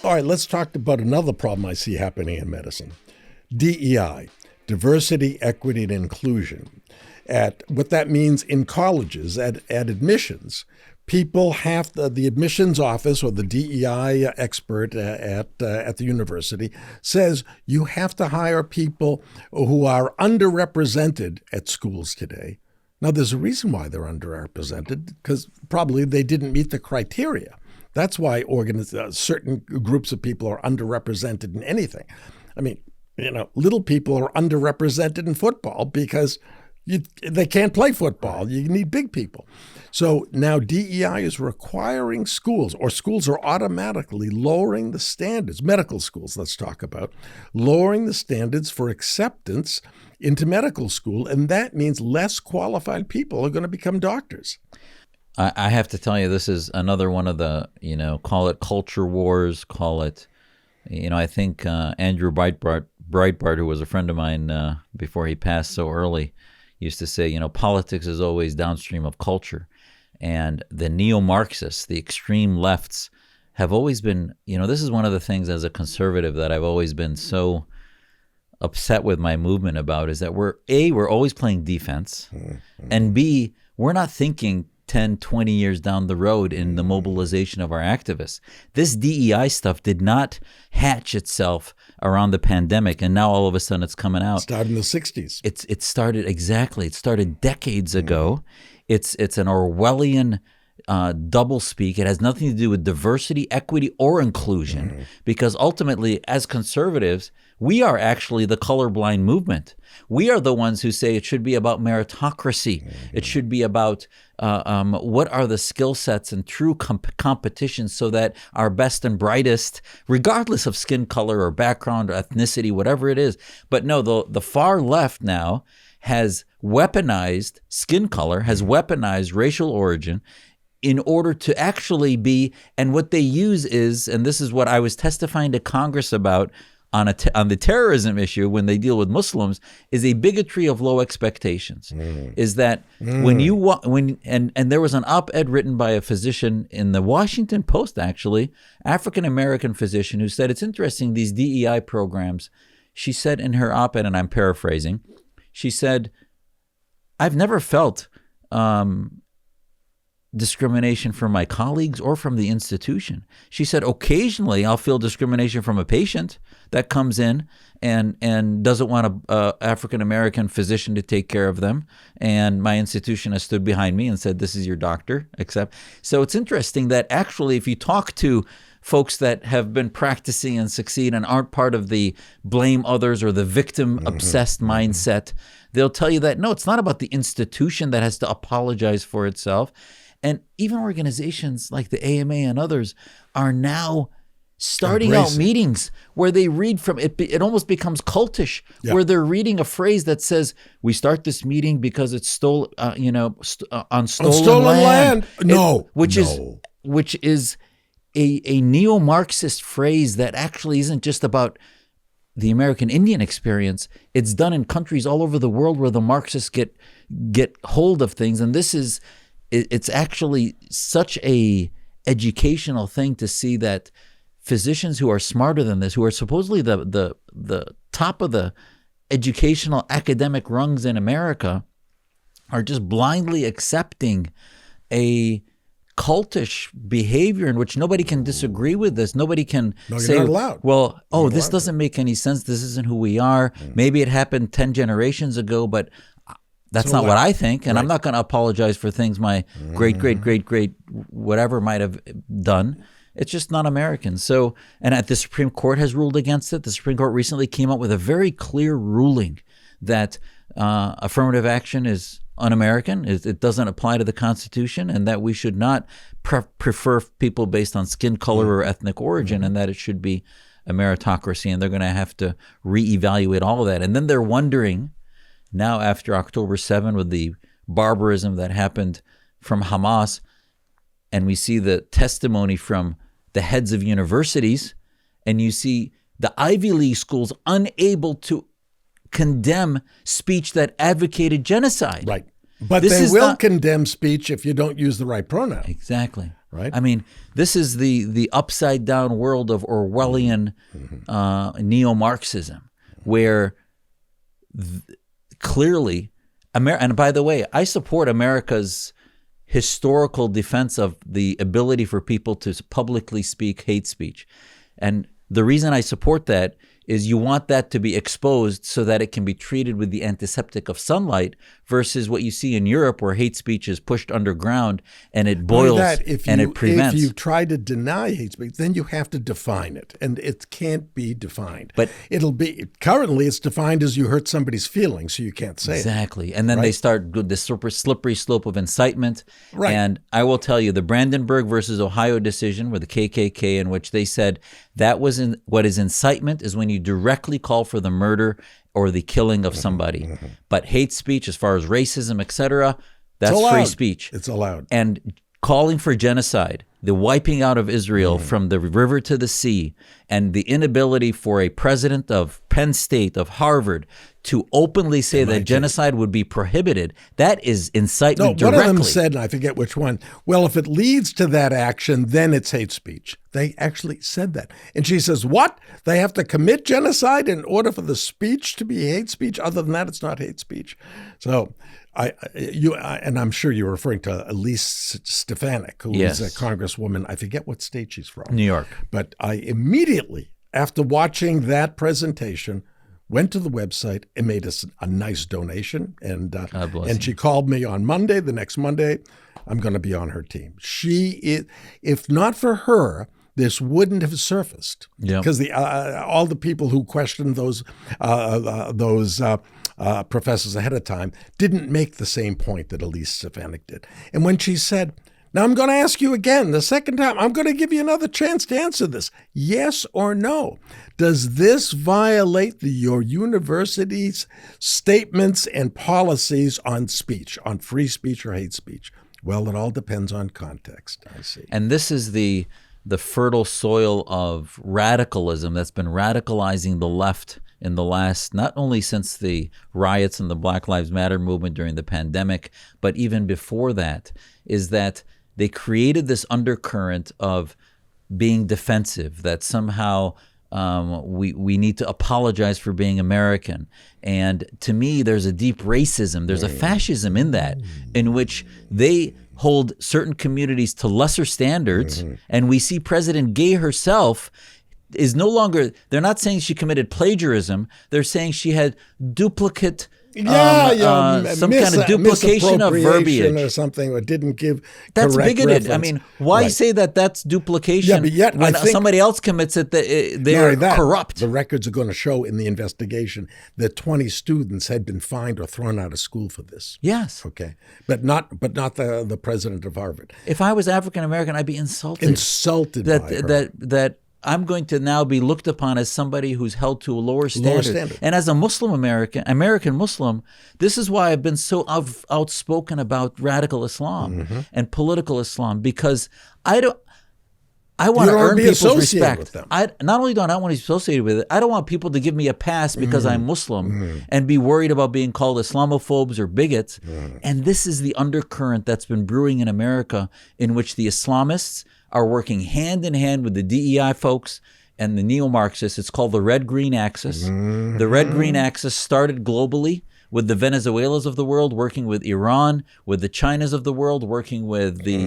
All right, let's talk about another problem I see happening in medicine. DEI, diversity, equity, and inclusion. At what that means in colleges, at admissions, people have the admissions office or the DEI expert at the university says you have to hire people who are underrepresented at schools today. Now, there's a reason why they're underrepresented, because probably they didn't meet the criteria. That's why certain groups of people are underrepresented in anything. I mean, little people are underrepresented in football because they can't play football. You need big people. So now DEI is requiring schools, or schools are automatically lowering the standards, medical schools, let's talk about, lowering the standards for acceptance into medical school. And that means less qualified people are going to become doctors. I have to tell you, this is another one of the, call it culture wars, call it, I think Andrew Breitbart, who was a friend of mine before he passed so early, used to say, politics is always downstream of culture. And the neo-Marxists, the extreme lefts, have always been, this is one of the things as a conservative that I've always been so upset with my movement about, is that we're always playing defense, and B, we're not thinking 10, 20 years down the road in the mobilization of our activists. This DEI stuff did not hatch itself around the pandemic, and now all of a sudden it's coming out. It started in the 60s. It started decades ago. It's an Orwellian doublespeak. It has nothing to do with diversity, equity, or inclusion, because ultimately, as conservatives, we are actually the colorblind movement. We are the ones who say it should be about meritocracy. It should be about what are the skill sets and true competition, so that our best and brightest, regardless of skin color or background or ethnicity, whatever it is. But no, the far left now has weaponized skin color, has weaponized racial origin in order to actually be, and what they use is, and this is what I was testifying to Congress about on the terrorism issue when they deal with Muslims, is a bigotry of low expectations. Is that when there was an op-ed written by a physician in the Washington Post, actually, African-American physician, who said, it's interesting, these DEI programs, she said in her op-ed, and I'm paraphrasing, she said, I've never felt discrimination from my colleagues or from the institution. She said, occasionally I'll feel discrimination from a patient that comes in and doesn't want a African-American physician to take care of them. And my institution has stood behind me and said, this is your doctor, So it's interesting that actually, if you talk to folks that have been practicing and succeed and aren't part of the blame others or the victim-obsessed mindset, they'll tell you that, no, it's not about the institution that has to apologize for itself. And even organizations like the AMA and others are now starting out meetings where they read from it. It almost becomes cultish, where they're reading a phrase that says, "We start this meeting because it's on stolen land." Which is a neo-Marxist phrase that actually isn't just about the American Indian experience. It's done in countries all over the world where the Marxists get hold of things, and it's actually such a educational thing to see that physicians who are smarter than this, who are supposedly the top of the educational academic rungs in America, are just blindly accepting a cultish behavior in which nobody can disagree with this. Nobody can say, well, this doesn't make any sense. This isn't who we are. Maybe it happened 10 generations ago, but that's not what I think, and I'm not going to apologize for things my great whatever might have done. It's just not American. So, and the Supreme Court has ruled against it. The Supreme Court recently came up with a very clear ruling that affirmative action is un-American. It doesn't apply to the Constitution, and that we should not prefer people based on skin color or ethnic origin, and that it should be a meritocracy, and they're going to have to reevaluate all of that. And then they're wondering, now after October 7, with the barbarism that happened from Hamas, and we see the testimony from the heads of universities, and you see the Ivy League schools unable to condemn speech that advocated genocide. Right. But they will condemn speech if you don't use the right pronoun. Exactly. right? I mean, this is the upside down world of Orwellian neo-Marxism, where clearly, and by the way, I support America's historical defense of the ability for people to publicly speak hate speech. And the reason I support that is you want that to be exposed so that it can be treated with the antiseptic of sunlight versus what you see in Europe where hate speech is pushed underground and it boils and it prevents. If you try to deny hate speech, then you have to define it, and it can't be defined. But currently it's defined as you hurt somebody's feelings, so you can't say exactly. And then they start this super slippery slope of incitement. Right. And I will tell you, the Brandenburg versus Ohio decision with the KKK, in which they said that was what is incitement is when you directly call for the murder or the killing of somebody. But hate speech, as far as racism, etc., that's free speech. It's allowed. And calling for genocide, the wiping out of Israel from the river to the sea, and the inability for a president of Penn State, of Harvard, to openly say that genocide would be prohibited, that is incitement directly. One of them said, and I forget which one, well, if it leads to that action, then it's hate speech. They actually said that. And she says, what? They have to commit genocide in order for the speech to be hate speech? Other than that, it's not hate speech. So and I'm sure you're referring to Elise Stefanik, who is a congresswoman. I forget what state she's from. New York. But I immediately, after watching that presentation, went to the website and made us a nice donation. And she called me on Monday. The next Monday, I'm going to be on her team. She is, if not for her, this wouldn't have surfaced. Because all the people who questioned those professors ahead of time didn't make the same point that Elise Stefanik did. And when she said, now I'm going to ask you again, the second time, I'm going to give you another chance to answer this, yes or no. Does this violate your university's statements and policies on speech, on free speech or hate speech? Well, it all depends on context, I see. And this is the fertile soil of radicalism that's been radicalizing the left in the last, not only since the riots and the Black Lives Matter movement during the pandemic, but even before that, is that they created this undercurrent of being defensive, that somehow we need to apologize for being American. And to me, there's a deep racism, there's a fascism in that, in which they hold certain communities to lesser standards. And we see President Gay herself is no longer, they're not saying she committed plagiarism, they're saying she had duplicate some kind of duplication of verbiage or something, or didn't give that's correct bigoted. reference. I mean, why say that's duplication but yet when I think somebody else commits it? They're corrupt. The records are going to show in the investigation that 20 students had been fined or thrown out of school for this. Yes. Okay, but not the president of Harvard. If I was African American, I'd be insulted. Insulted by her. That I'm going to now be looked upon as somebody who's held to a lower standard. And as a Muslim American Muslim, this is why I've been so outspoken about radical Islam and political Islam, because I want to earn people's respect. Not only do I not want to be associated with it, I don't want people to give me a pass because I'm Muslim and be worried about being called Islamophobes or bigots. And this is the undercurrent that's been brewing in America, in which the Islamists are working hand in hand with the DEI folks and the neo-Marxists. It's called the Red-Green Axis. The Red-Green Axis started globally with the Venezuelas of the world, working with Iran, with the Chinas of the world, working with the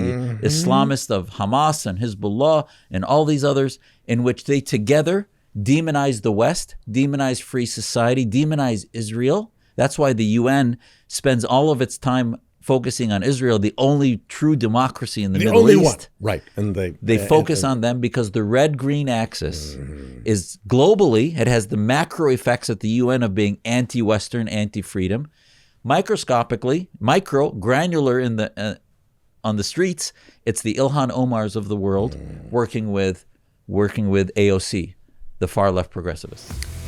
Islamists of Hamas and Hezbollah and all these others, in which they together demonize the West, demonize free society, demonize Israel. That's why the UN spends all of its time focusing on Israel, the only true democracy in the Middle East. One. Right. And they focus on them because the red-green axis is globally, it has the macro effects at the UN of being anti-Western, anti-freedom. Microscopically, granular in the on the streets, it's the Ilhan Omars of the world working with AOC, the far left progressivists.